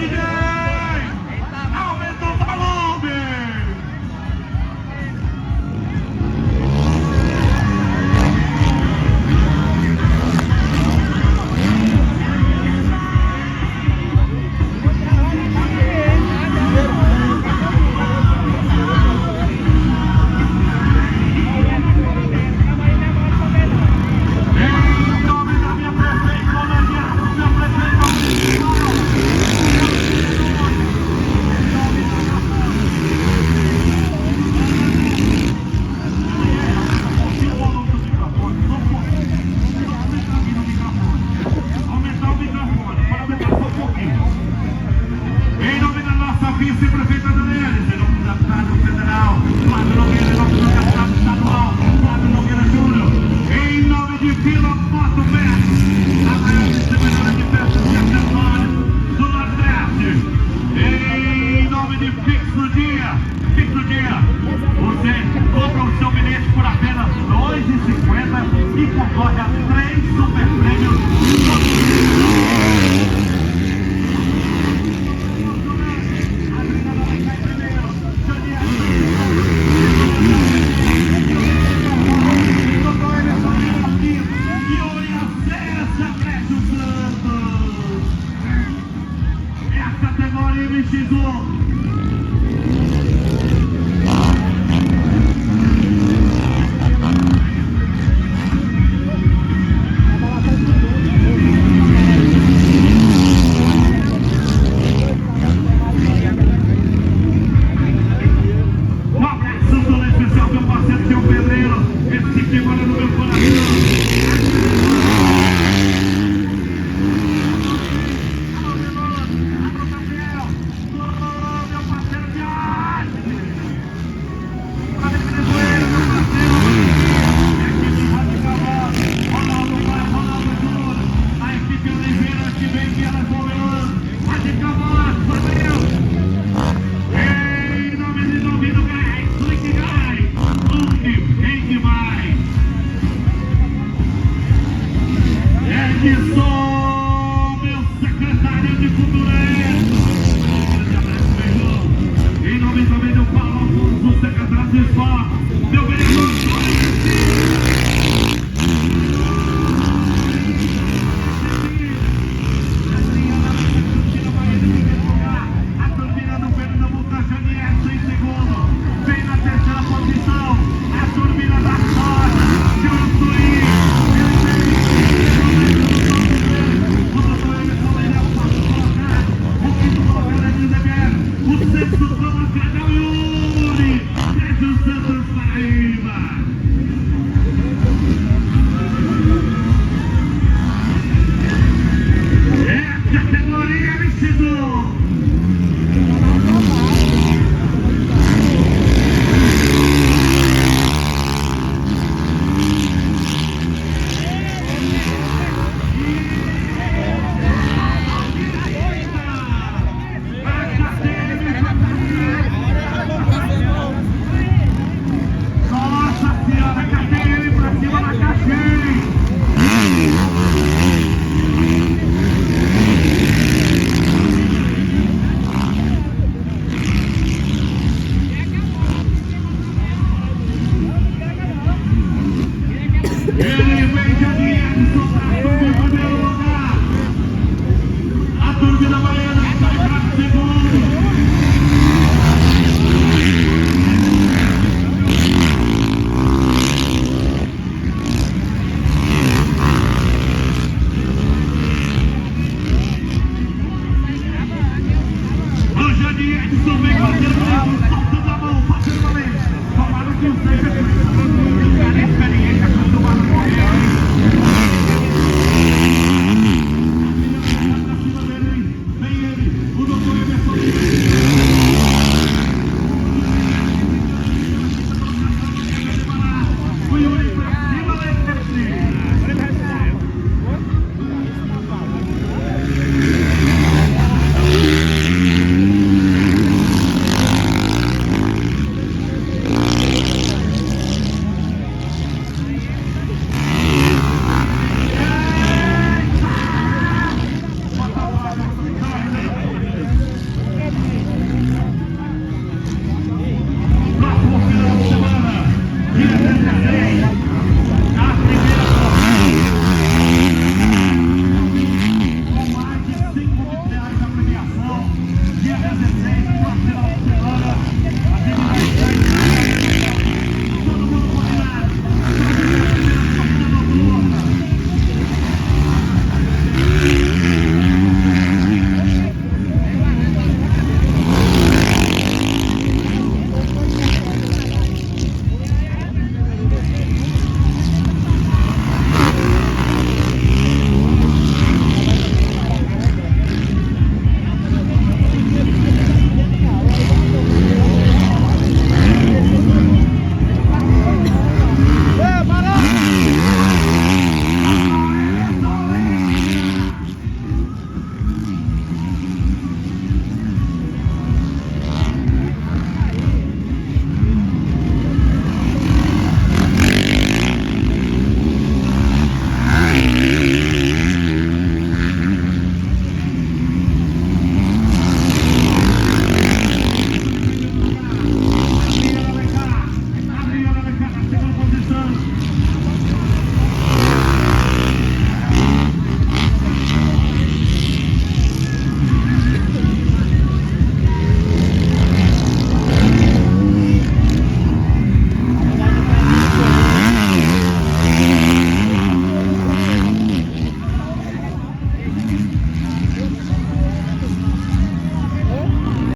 DJ! Aumenta o volume! Vice-prefeita da Neres, em nome da deputado federal, Flávio Nogueira, em nome do deputado estadual, Flávio Nogueira Júnior, em nome de Vila Moto Fest, a maior distribuidora de festas e acessórios do Nordeste, em nome de Fixo Dia, você compra o seu bilhete por apenas R$ 2,50 e concorre a 3 super prêmios. MX1 um abraço todo especial meu parceiro seu Pedreiro, esse que mora no meu coração. Edson, meu secretário de cultura, em nome também do Paulo Afonso, secretário de esporte, meu vereador a turbina do Fernando Caixaniense em segundo, vem na terceira posição, a turbina da Roda, Juruçuí. O sexto colocado é o Yuri, Sérgio Santos Paraíba. É a categoria vencedor.